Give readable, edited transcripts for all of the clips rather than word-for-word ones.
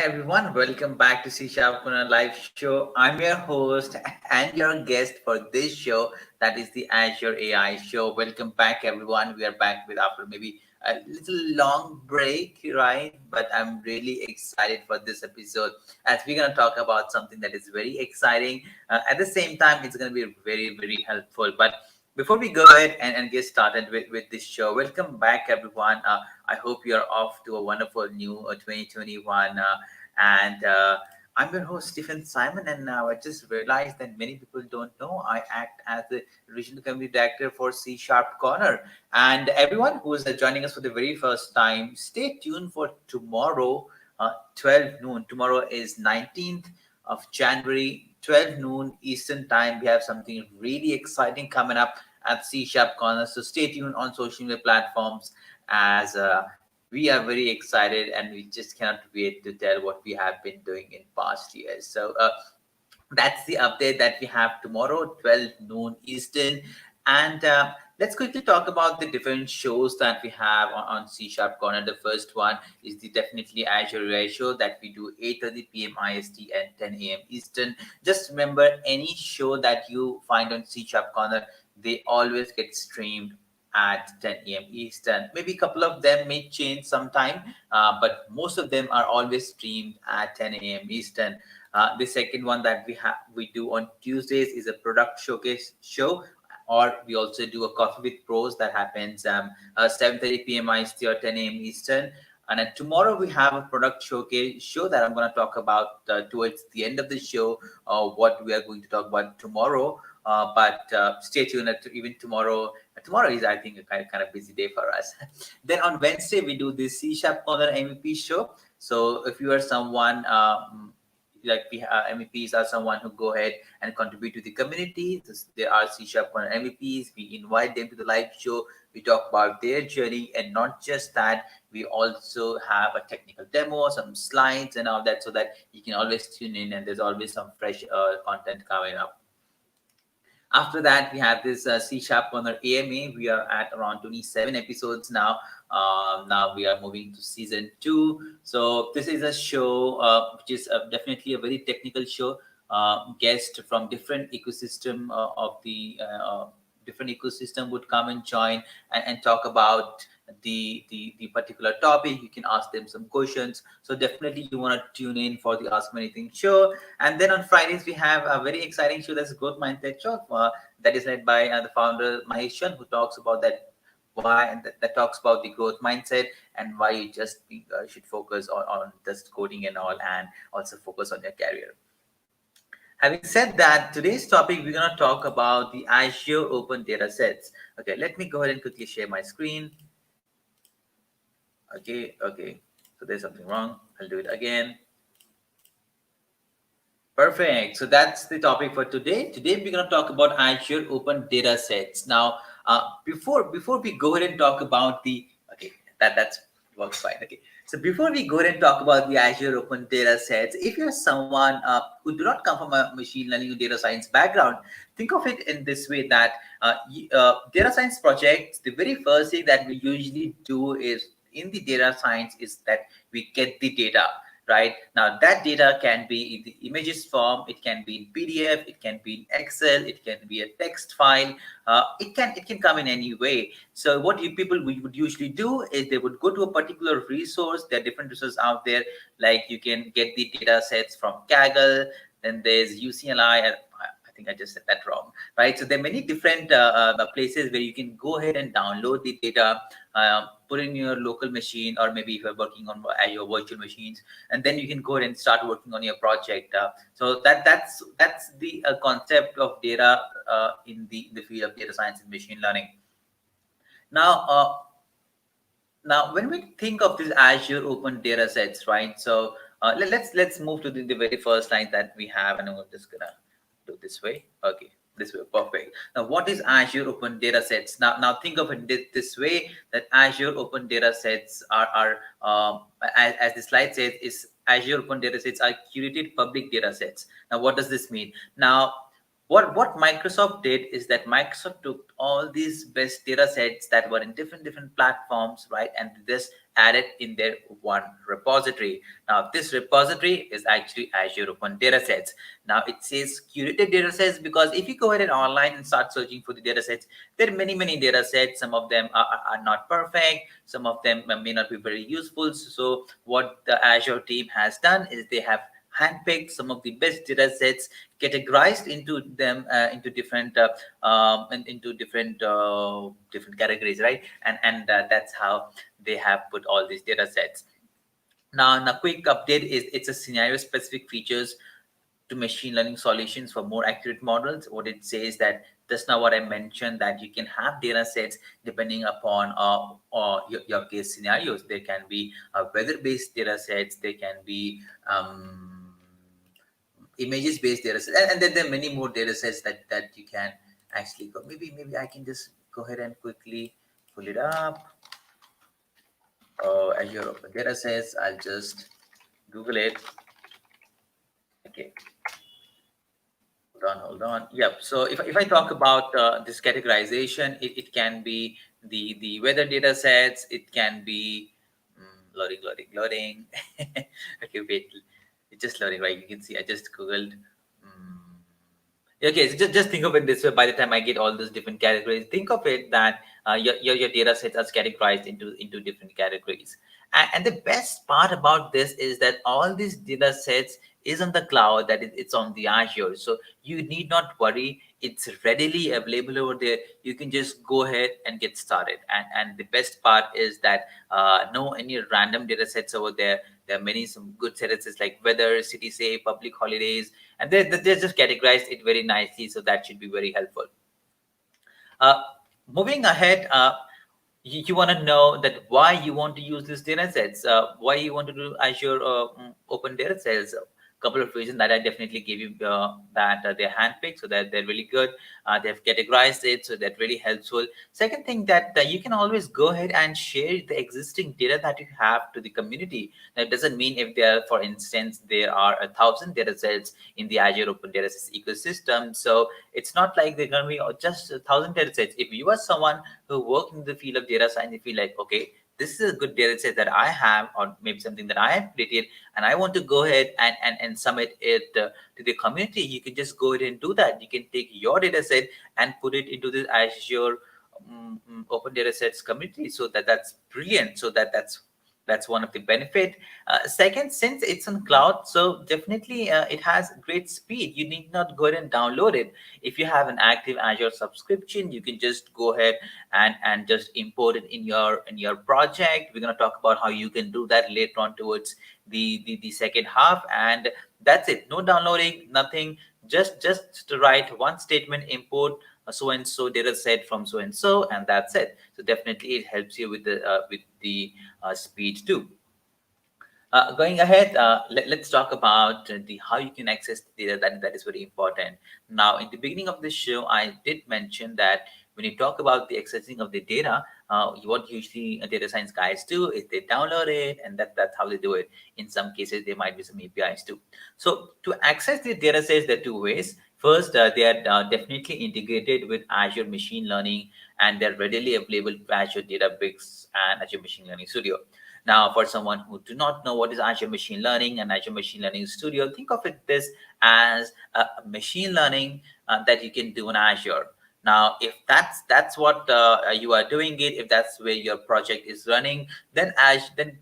everyone, welcome back to C Sharp on a live show. I'm your host and your guest for this show, that is the Azure AI Show. Welcome back, everyone. We are back with after maybe a little long break, right? But I'm really excited for this episode as we're going to talk about something that is very exciting. At the same time, it's going to be very, very helpful. But before we go ahead and get started with this show, welcome back, everyone. I hope you're off to a wonderful new 2021. And I'm your host, Stephen Simon. And now I just realized that many people don't know I act as the regional community director for C Sharp Corner. And everyone who is joining us for the very first time, stay tuned for tomorrow, 12 noon. Tomorrow is 19th of January, 12 noon Eastern Time. We have something really exciting coming up at C Sharp Corner. So stay tuned on social media platforms as we are very excited and we just cannot wait to tell what we have been doing in past years. So that's the update that we have tomorrow, 12 noon Eastern. And let's quickly talk about the different shows that we have on C Sharp Corner. The first one is the definitely Azure AI Show that we do 8:30 p.m. IST and 10 a.m. Eastern. Just remember, any show that you find on C Sharp Corner, they always get streamed at 10 a.m. Eastern. Maybe a couple of them may change sometime, but most of them are always streamed at 10 a.m. Eastern. The second one that we do on Tuesdays is a product showcase show, or we also do a coffee with pros that happens 7:30 p.m. IST or 10 a.m. Eastern. And then tomorrow we have a product showcase show that I'm going to talk about towards the end of the show, what we are going to talk about tomorrow. But stay tuned even tomorrow. Tomorrow is, I think, a kind of busy day for us. Then on Wednesday, we do the C Sharp Corner MVP show. So if you are someone like MEPs are someone who go ahead and contribute to the community. There are C Sharp Corner MEPs. We invite them to the live show. We talk about their journey, and not just that, we also have a technical demo, some slides and all that, so that you can always tune in and there's always some fresh content coming up. After that, we have this C Sharp Corner AMA. We are at around 27 episodes now. Now we are moving to season 2. So this is a show which is definitely a very technical show. Guests from different ecosystem of the different ecosystem would come and join and talk about the particular topic. You can ask them some questions. So definitely you want to tune in for the Ask Me Anything show. And then on Fridays, we have a very exciting show that's Growth Mindset Show that is led by the founder Maheshan, who talks about that why and that talks about the growth mindset and why you just should focus on just coding and all, and also focus on your career. Having said that, today's topic, we're going to talk about the Azure Open Datasets. Okay, let me go ahead and quickly share my screen. Okay. So there's something wrong. I'll do it again. Perfect. So that's the topic for today. Today we're going to talk about Azure Open Datasets. Now, before we go ahead and talk about the that's works fine. Okay. So before we go ahead and talk about the Azure Open Datasets, if you're someone who do not come from a machine learning or data science background, think of it in this way that data science projects, the very first thing that we usually do is in the data science is that we get the data. Right now, that data can be in the images form, it can be in PDF, it can be in Excel, it can be a text file. It can come in any way. So what people would usually do is they would go to a particular resource. There are different resources out there, like you can get the data sets from Kaggle. Then there's UCLI. I think I just said that wrong, right? So there are many different places where you can go ahead and download the data, put in your local machine, or maybe if you're working on Azure virtual machines, and then you can go ahead and start working on your project. So that's the concept of data in the field of data science and machine learning. Now, when we think of this Azure Open Datasets, right? So let's move to the very first line that we have, and I'm just gonna do this way. Okay, this way, perfect. Now, what is Azure Open Datasets? Now think of it this way, that Azure Open Datasets are as the slide says, is Azure Open Datasets are curated public datasets. Now, what does this mean? Now, What Microsoft did is that Microsoft took all these best data sets that were in different platforms, right, and just added in their one repository. Now this repository is actually Azure Open Datasets. Now it says curated datasets because if you go ahead and online and start searching for the datasets, there are many data sets. Some of them are not perfect, some of them may not be very useful. So what the Azure team has done is they have handpicked some of the best data sets, categorized into them into different into different categories, right? And that's how they have put all these data sets. Now, a quick update is it's a scenario specific features to machine learning solutions for more accurate models. What it says that just now what I mentioned, that you can have data sets depending upon your case scenarios. There can be weather-based data sets. There can be images-based data sets, and then there are many more data sets that you can actually go. Maybe I can just go ahead and quickly pull it up. Azure Open Datasets. I'll just Google it. Okay. Hold on. Yep. So if I talk about this categorization, it can be the weather data sets. It can be loading. Okay, wait. It's just loading, right? You can see I just Googled. Okay, so just think of it this way. By the time I get all those different categories, think of it that your data sets are categorized into different categories. And the best part about this is that all these data sets is on the cloud, that it's on the Azure. So you need not worry. It's readily available over there. You can just go ahead and get started. And the best part is that no any random data sets over there. There are many some good sets like weather, city say, public holidays, and they just categorized it very nicely. So that should be very helpful. Uh, Moving ahead, you want to know that why you want to use these data sets, why you want to do Azure Open Data Sets. A couple of reasons that I definitely give you that they're handpicked, so that they're really good. They've categorized it, so that's really helpful. Second thing that you can always go ahead and share the existing data that you have to the community. That doesn't mean if there, for instance, there are 1,000 data sets in the Azure Open Data Sets ecosystem. So it's not like they're going to be just 1,000 data sets. If you are someone who work in the field of data science, if you like, okay, this is a good data set that I have, or maybe something that I have created, and I want to go ahead and submit it to the community, you can just go ahead and do that. You can take your data set and put it into the Azure Open Data Sets community. So that's brilliant. So that's one of the benefit. Second, since it's on cloud, so definitely it has great speed. You need not go ahead and download it. If you have an active Azure subscription, you can just go ahead and just import it in your project. We're going to talk about how you can do that later on towards the second half, and that's it. No downloading, nothing. Just to write one statement, import so and so data set from so and that's it. So definitely it helps you with the speed too. Going ahead, let's talk about the how you can access the data. That is very important. Now, in the beginning of this show, I did mention that when you talk about the accessing of the data, what usually data science guys do is they download it, and that's how they do it. In some cases, there might be some APIs too. So to access the data sets, there are two ways. First, they are definitely integrated with Azure Machine Learning, and they're readily available to Azure Databricks and Azure Machine Learning Studio. Now, for someone who do not know what is Azure Machine Learning and Azure Machine Learning Studio, think of it this as a machine learning that you can do in Azure. Now, if that's what you are doing it, if that's where your project is running, then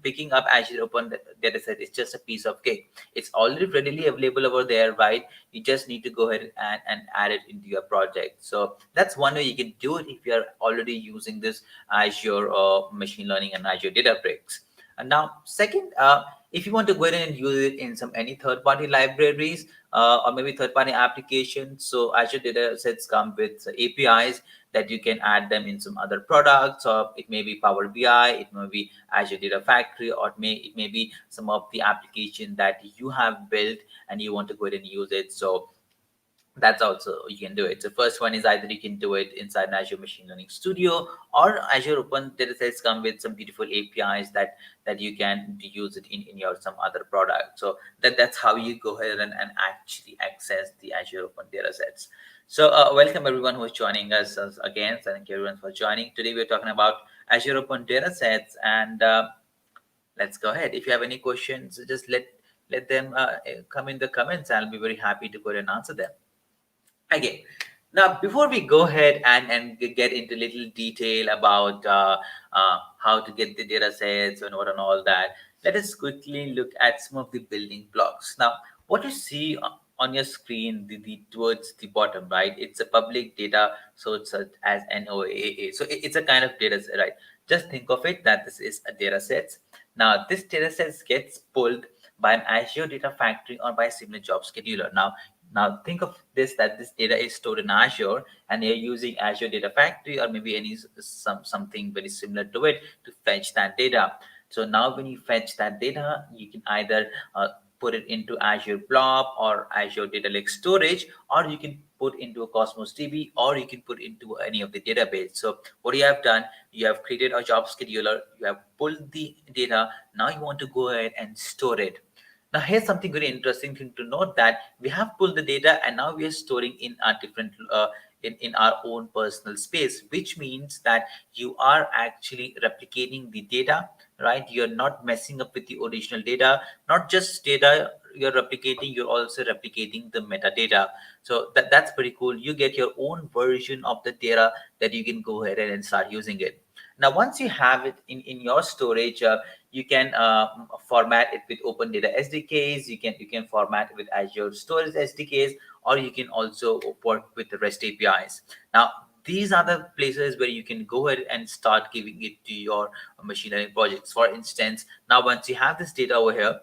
picking up Azure Open Dataset is just a piece of cake. It's already readily available over there, right? You just need to go ahead and add it into your project. So that's one way you can do it if you're already using this Azure Machine Learning and Azure Databricks. And now, second, if you want to go ahead and use it in some any third-party libraries or maybe third-party applications, so Azure Datasets come with APIs that you can add them in some other products, or it may be Power BI, it may be Azure Data Factory, or it may be some of the application that you have built and you want to go ahead and use it. So that's also you can do it. So first one is either you can do it inside Azure Machine Learning Studio, or Azure Open Datasets come with some beautiful APIs that you can use it in your some other product. So that's how you go ahead and actually access the Azure Open Datasets. Welcome everyone who is joining us again. Thank you everyone for joining. Today we're talking about Azure Open Datasets, and let's go ahead. If you have any questions, just let them come in the comments. I'll be very happy to go ahead and answer them. Okay. Now, before we go ahead and get into little detail about how to get the data sets and what and all that, let us quickly look at some of the building blocks. Now, what you see on your screen, the towards the bottom, right? It's a public data source such as NOAA. So it's a kind of data set, right? Just think of it that this is a data set. Now, this data set gets pulled by an Azure Data Factory or by a similar job scheduler. Now think of this that this data is stored in Azure and you're using Azure Data Factory or maybe any something very similar to it to fetch that data. So now when you fetch that data, you can either put it into Azure Blob or Azure Data Lake Storage, or you can put into a Cosmos DB, or you can put into any of the database. So what you have done, you have created a job scheduler, you have pulled the data, now you want to go ahead and store it. Now, here's something very interesting thing to note that we have pulled the data and now we are storing in a different in our own personal space, which means that you are actually replicating the data, right? You're not messing up with the original data, not just data you're replicating, you're also replicating the metadata. So that's pretty cool. You get your own version of the data that you can go ahead and start using it. Now, once you have it in your storage, you can format it with Open Data SDKs. You can format it with Azure Storage SDKs, or you can also work with the REST APIs. Now, these are the places where you can go ahead and start giving it to your machine learning projects. For instance, now once you have this data over here,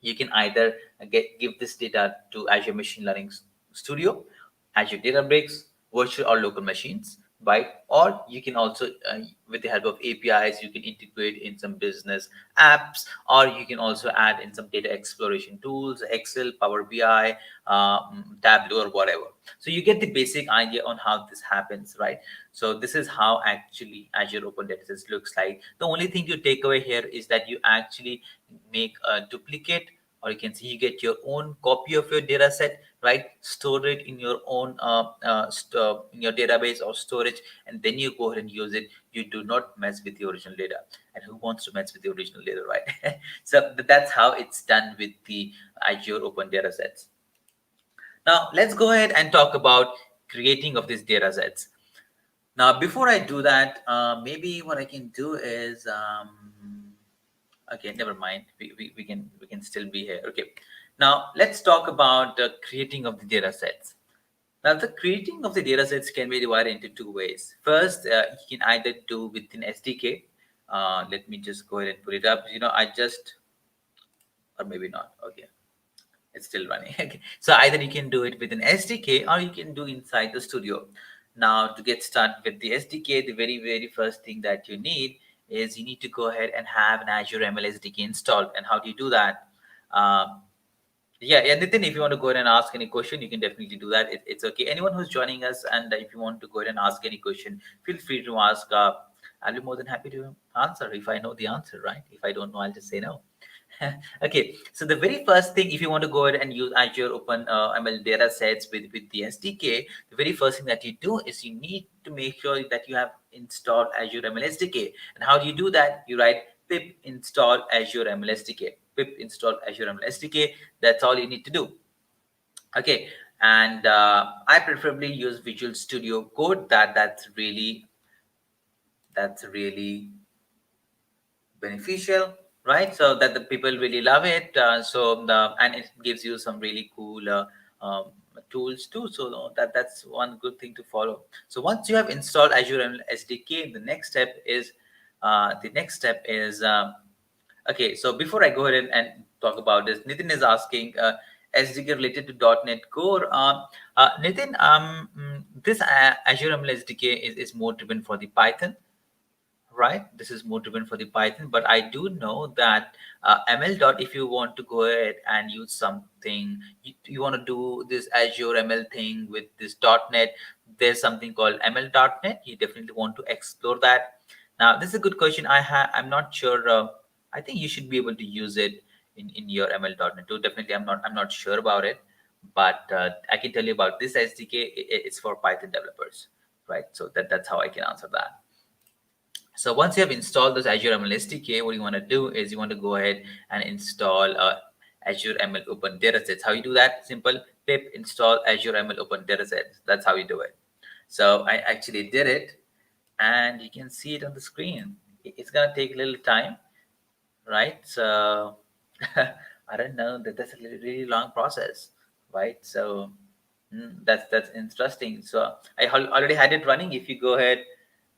you can either give this data to Azure Machine Learning Studio, Azure Databricks, virtual or local machines, right? Or you can also, with the help of APIs, you can integrate in some business apps, or you can also add in some data exploration tools, Excel, Power BI, Tableau, or whatever. So you get the basic idea on how this happens, right? So this is how actually Azure Open Datasets looks like. The only thing you take away here is that you actually make a duplicate, or you can see you get your own copy of your data set, right? Store it in your own in your database or storage, and then you go ahead and use it. You do not mess with the original data, and who wants to mess with the original data, right? So that's how it's done with the Azure Open Datasets. Now let's go ahead and talk about creating of these data sets. Now before I do that, maybe what I can do is okay, never mind. We can still be here. Okay. Now let's talk about the creating of the data sets. Now the creating of the data sets can be divided into two ways. First, you can either do within SDK. Let me just go ahead and put it up. I just, or maybe not. Okay, it's still running. Okay. So either you can do it with an SDK or you can do inside the studio. Now to get started with the SDK, the very first thing that you need is you need to go ahead and have an Azure ML SDK installed. And how do you do that? Um, yeah, Nitin, if you want to go ahead and ask any question, you can definitely do that. It's okay. Anyone who's joining us, and if you want to go ahead and ask any question, feel free to ask. I'll be more than happy to answer if I know the answer, right? If I don't know, I'll just say no. Okay, so the very first thing, if you want to go ahead and use Azure Open ML data sets with the SDK, the very first thing that you do is you need to make sure that you have installed Azure ML SDK. And how do you do that? You write pip install Azure ML SDK. Pip install Azure ML SDK. That's all you need to do. Okay, and I preferably use Visual Studio Code. That's really beneficial, right? So that the people really love it. And it gives you some really cool tools too. So that's one good thing to follow. So once you have installed Azure ML SDK, the next step is okay. So before I go ahead and talk about this, Nitin is asking SDK related to .NET Core. Nitin, this Azure ML SDK is more driven for the Python, right? This is more driven for the Python, but I do know that ML dot, if you want to go ahead and use something, you want to do this Azure ML thing with this .NET, there's something called ML.NET. You definitely want to explore that. Now, this is a good question. I'm not sure. I think you should be able to use it in your ML.NET too. Definitely, I'm not sure about it. but I can tell you about this SDK. It's for Python developers, right? So that's how I can answer that. So once you have installed this Azure ML SDK, what you want to do is you want to go ahead and install Azure ML Open Datasets. How you do that? Simple. Pip install Azure ML Open Datasets. That's how you do it. So I actually did it, and you can see it on the screen. It's gonna take a little time, right? So I don't know that that's a really long process, right? So that's interesting. So I already had it running. If you go ahead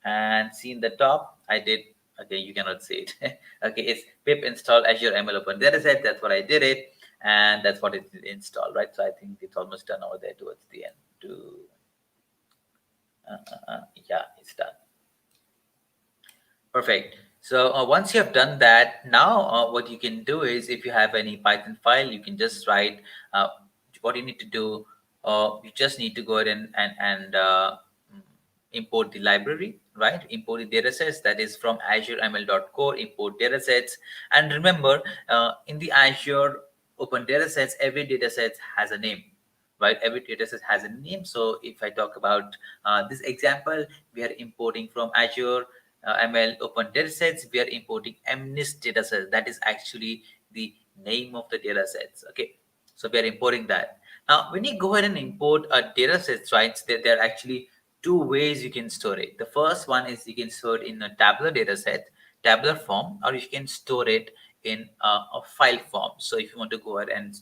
and see in the top, I did. Okay, you cannot see it. Okay, it's pip install Azure ML Open Dataset. That's what I did it, and that's what it installed, right? So I think it's almost done over there towards the end. To yeah, it's done. Perfect. So once you have done that, now what you can do is if you have any Python file, you can just write what you need to do. You just need to go ahead and import the library, right? Import the datasets that is from Azure ML.core, import datasets. And remember, in the Azure Open Datasets, every dataset has a name, right? Every dataset has a name. So if I talk about this example, we are importing from Azure ML Open Datasets, we are importing MNIST datasets. That is actually the name of the datasets. Okay, so we are importing that. Now, when you go ahead and import a datasets, right, there are actually two ways you can store it. The first one is you can store it in a tabular dataset, tabular form, or you can store it in a file form. So if you want to go ahead and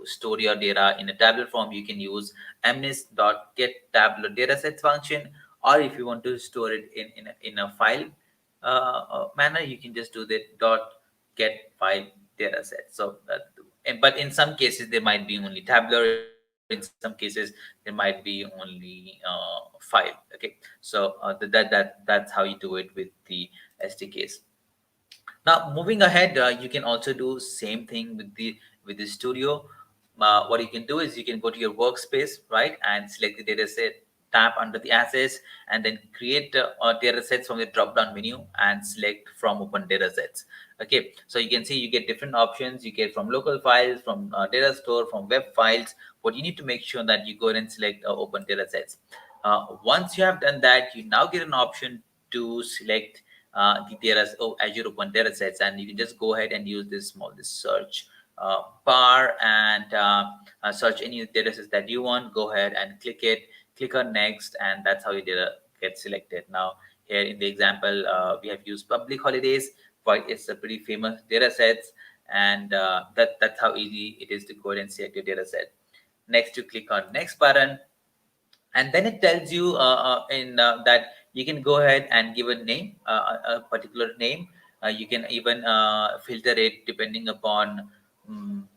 store your data in a tabular form, you can use mnist.get tabular datasets function, or if you want to store it in a file manner, you can just do the dot get file dataset. So but in some cases there might be only tabular, in some cases there might be only file. Okay, so that's how you do it with the SDKs. Now, moving ahead, you can also do same thing with the studio. What you can do is you can go to your workspace, right, and select the data set, tap under the assets, and then create data sets from the drop down menu and select from open data sets. Okay, so you can see you get different options. You get from local files, from data store, from web files. But you need to make sure that you go ahead and select open data sets. Once you have done that, you now get an option to select the data, Azure Open Datasets, and you can just go ahead and use this search bar and search any datasets that you want. Go ahead and click it, click on next, and that's how your data gets selected. Now, here in the example, we have used public holidays. But it's a pretty famous datasets, and that's how easy it is to go ahead and select your dataset. Next, you click on next button, and then it tells you in that you can go ahead and give a name, a particular name. You can even filter it um,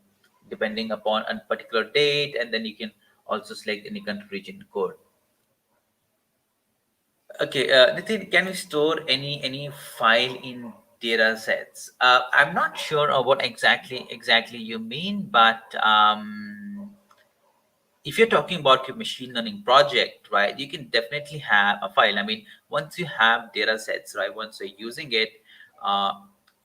depending upon a particular date, and then you can also select any country region code. Okay, Nitin, can we store any file in data sets? I'm not sure of what exactly you mean, but if you're talking about your machine learning project, right, you can definitely have a file. I mean, once you have data sets, right, once you're using it, uh,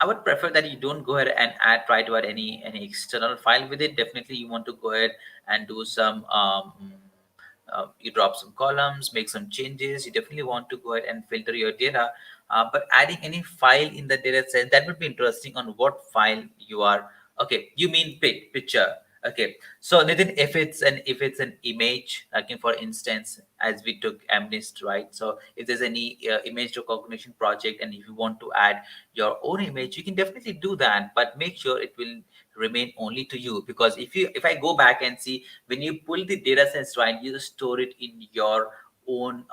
I would prefer that you don't go ahead and try to add any external file with it. Definitely, you want to go ahead and do some you drop some columns, make some changes. You definitely want to go ahead and filter your data. But adding any file in the data set, that would be interesting on what file you are. Okay, you mean picture. Okay, so Nitin, if it's an image, like for instance, as we took Amnist, right? So if there's any image recognition project, and if you want to add your own image, you can definitely do that. But make sure it will remain only to you, because if I go back and see, when you pull the data sets, right, you just store it in your own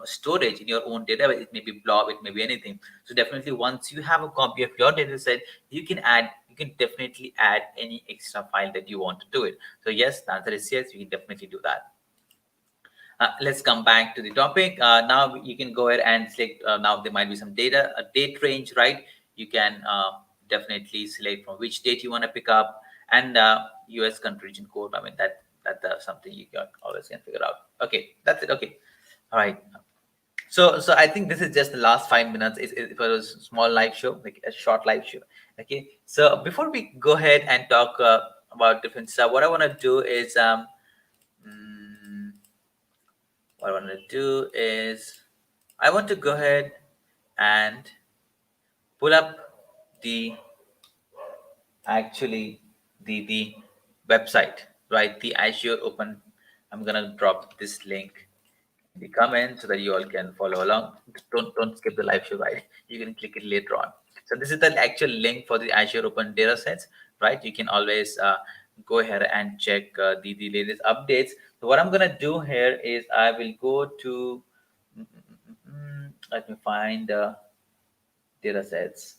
storage, in your own data. It may be blob, it may be anything. So definitely, once you have a copy of your data set, you can definitely add any extra file that you want to do it. So yes, the answer is yes, you can definitely do that. Let's come back to the topic. Now you can go ahead and select. Now there might be some data, a date range, right? You can definitely select from which date you want to pick up, and US country region code. I mean, that's something you can always can figure out. Okay, that's it. Okay, all right. So I think this is just the last 5 minutes. It was a small live show, like a short live show. Okay. So before we go ahead and talk about different stuff. What I want to do is mm, what I want to do is I want to go ahead and pull up the actually the website, right? The Azure Open. I'm gonna drop this link in the comment so that you all can follow along. Don't skip the live show, right? You can click it later on. So this is the actual link for the Azure Open Datasets, right? You can always go ahead and check the latest updates. So what I'm gonna do here is I will go to let me find datasets.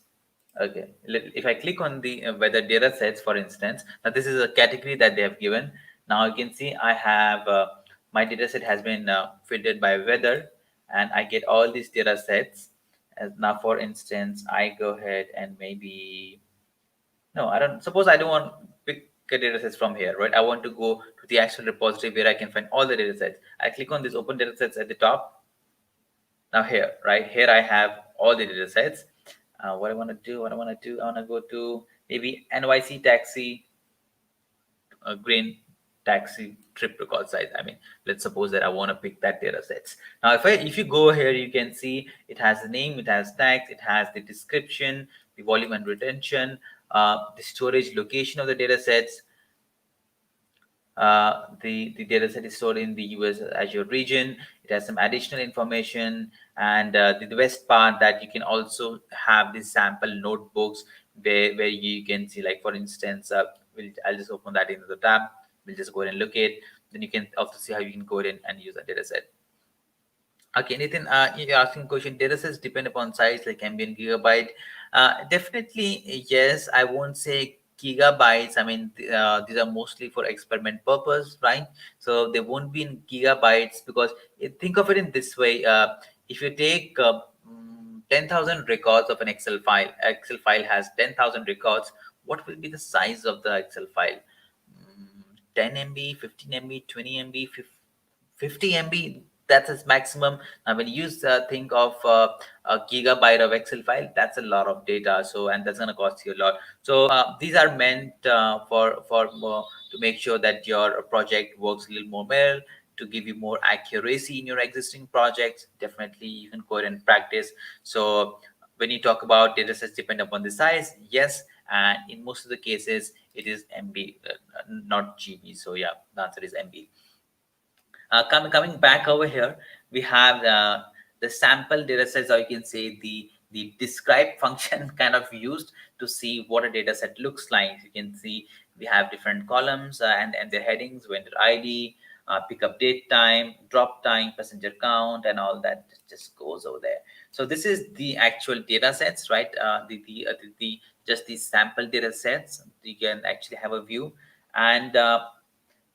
Okay, if I click on the weather data sets, for instance, now this is a category that they have given. Now you can see I have my data set has been filtered by weather, and I get all these data sets. As now, for instance, I go ahead and maybe no, I don't. Suppose I don't want pick a data sets from here, right? I want to go to the actual repository where I can find all the data sets. I click on this open data sets at the top. Now here, right here, I have all the data sets. What I want to do, I want to go to maybe NYC taxi, green taxi trip record size. I mean, let's suppose that I want to pick that data sets. Now, if you go here, you can see it has the name, it has tags, it has the description, the volume and retention, the storage location of the data sets. The data set is stored in the US Azure region. It has some additional information, and the best part that you can also have these sample notebooks where you can see, like for instance, I'll just open that into the tab. We'll just go ahead and look at. Then you can also see how you can go ahead and use that data set. Okay, Nathan, you're asking question. Data sets depend upon size, like MB and gigabyte. Definitely, yes. I won't say gigabytes. I mean, these are mostly for experiment purpose, right? So they won't be in gigabytes because think of it in this way. If you take 10,000 records of an Excel file has 10,000 records. What will be the size of the Excel file? 10 MB, 15 MB, 20 MB, 50 MB. That's its maximum. Now, when you think of a gigabyte of Excel file, that's a lot of data. So, and that's going to cost you a lot. So, these are meant for more, to make sure that your project works a little more well, to give you more accuracy in your existing projects. Definitely, you can go ahead and practice. So, when you talk about data sets depend upon the size, yes, and in most of the cases, it is MB, not GB. So, yeah, the answer is MB. Coming back over here, we have the sample data sets, or you can say the describe function kind of used to see what a data set looks like. You can see we have different columns and their headings, vendor ID, pickup date time, drop time, passenger count, and all that just goes over there. So this is the actual data sets, right? The just these sample data sets. You can actually have a view, and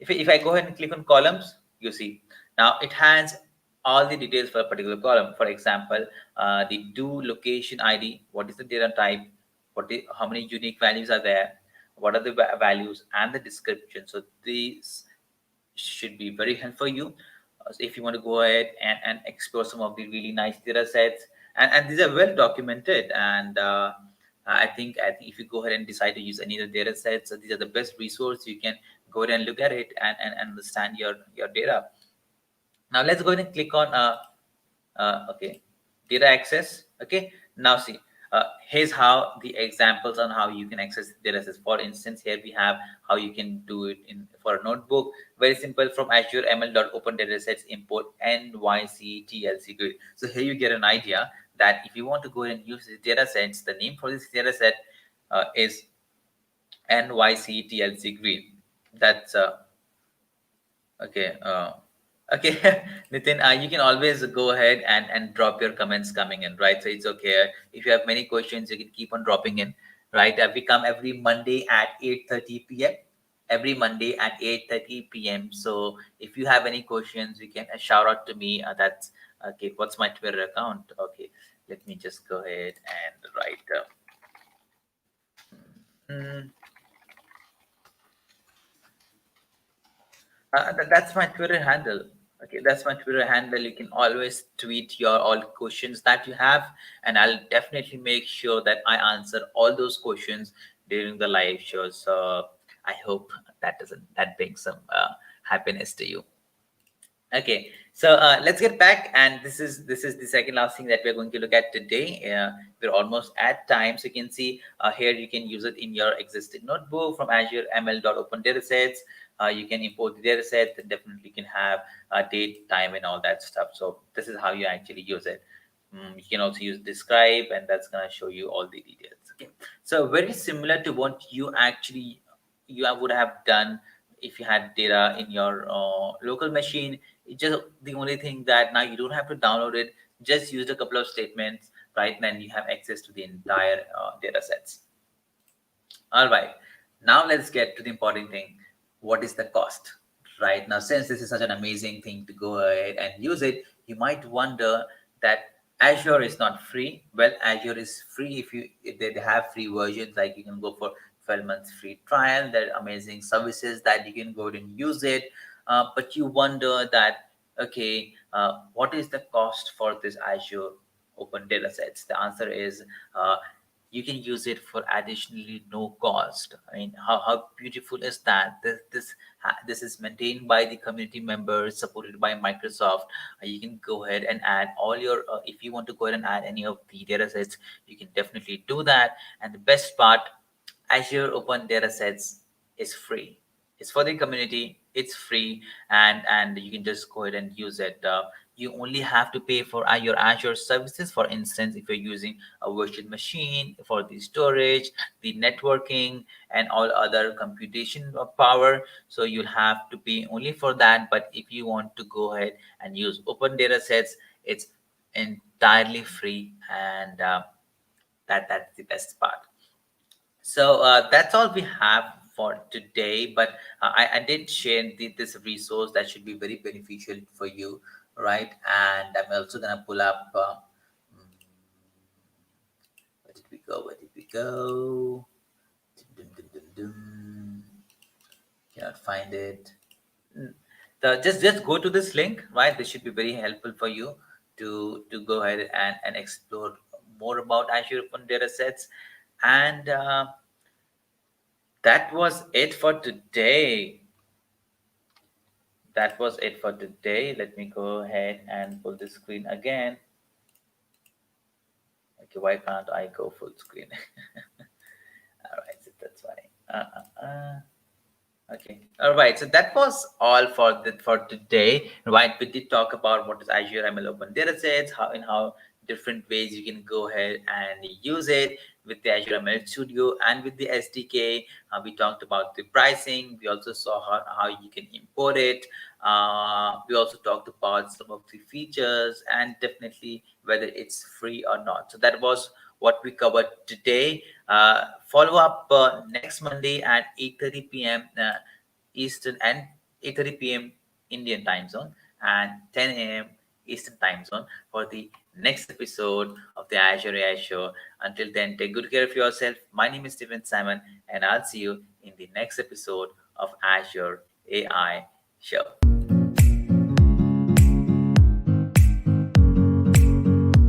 if I go ahead and click on columns, you see now it has all the details for a particular column. For example, the do location ID, what is the data type, how many unique values are there, what are the values, and the description. So these should be very helpful for you if you want to go ahead and explore some of the really nice data sets. And these are well documented. And I think if you go ahead and decide to use any of the data sets, these are the best resource. You can go ahead and look at it and understand your data. Now let's go ahead and click on okay, data access. Okay, now see, here's how the examples on how you can access data sets. For instance, here we have how you can do it in for a notebook. Very simple. From Azure ML.open datasets, import NYC grid. So here you get an idea that if you want to go ahead and use these data sets, the name for this data set is NYC grid. That's okay. Okay, Nitin, you can always go ahead and drop your comments coming in, right? So it's okay. If you have many questions, you can keep on dropping in, right? We come every Monday at 8:30 p.m. Every Monday at 8:30 p.m. So if you have any questions, you can shout out to me. That's okay. What's my Twitter account? Okay, let me just go ahead and write. Mm, that's my Twitter handle. Okay, that's my Twitter handle. You can always tweet your all questions that you have, and I'll definitely make sure that I answer all those questions during the live show. So I hope that brings some happiness to you. Okay, so let's get back, and this is the second last thing that we're going to look at today. We're almost at time, so you can see here you can use it in your existing notebook from Azure ML.Open Datasets. You can import the dataset, and definitely can have date, time, and all that stuff. So this is how you actually use it. You can also use describe, and that's gonna show you all the details. Okay, so very similar to what you would have done if you had data in your local machine. It's just the only thing that now you don't have to download it. Just use a couple of statements, right? And then you have access to the entire data sets. All right. Now let's get to the important thing. What is the cost? Right now, since this is such an amazing thing to go ahead and use it, you might wonder that Azure is not free. Well, Azure is free if they have free versions, like you can go for 12 months free trial. There are amazing services that you can go ahead and use it. But you wonder that, okay, what is the cost for this Azure Open Datasets? The answer is you can use it for additionally no cost. I mean, how beautiful is that? This is maintained by the community members, supported by Microsoft. You can go ahead and add all your if you want to go ahead and add any of the data sets, you can definitely do that. And the best part, Azure Open Datasets is free. It's for the community. It's free, and you can just go ahead and use it. You only have to pay for your Azure services. For instance, if you're using a virtual machine for the storage, the networking, and all other computation power, so you'll have to pay only for that. But if you want to go ahead and use open data sets, it's entirely free, and that's the best part. So that's all we have for today. But I did share this resource that should be very beneficial for you, right? And I'm also gonna pull up. Where did we go? Where did we go? Dum, dum, dum, dum. Cannot find it. Mm. Just go to this link, right? This should be very helpful for you to go ahead and explore more about Azure Open Data Sets. And that was it for today. That was it for today. Let me go ahead and pull the screen again. Okay, why can't I go full screen? All right, so that's why. Okay. All right. So that was all for today. Right. We did talk about what is Azure ML Open Datasets, how different ways you can go ahead and use it with the Azure ML Studio and with the SDK. We talked about the pricing. We also saw how you can import it. We also talked about some of the features and definitely whether it's free or not. So that was what we covered today. Follow up next Monday at 8:30 p.m. Eastern and 8:30 p.m. Indian time zone and 10 a.m. Eastern time zone for the next episode of the Azure AI Show. Until then, take good care of yourself. My name is Stephen Simon, and I'll see you in the next episode of Azure AI Show.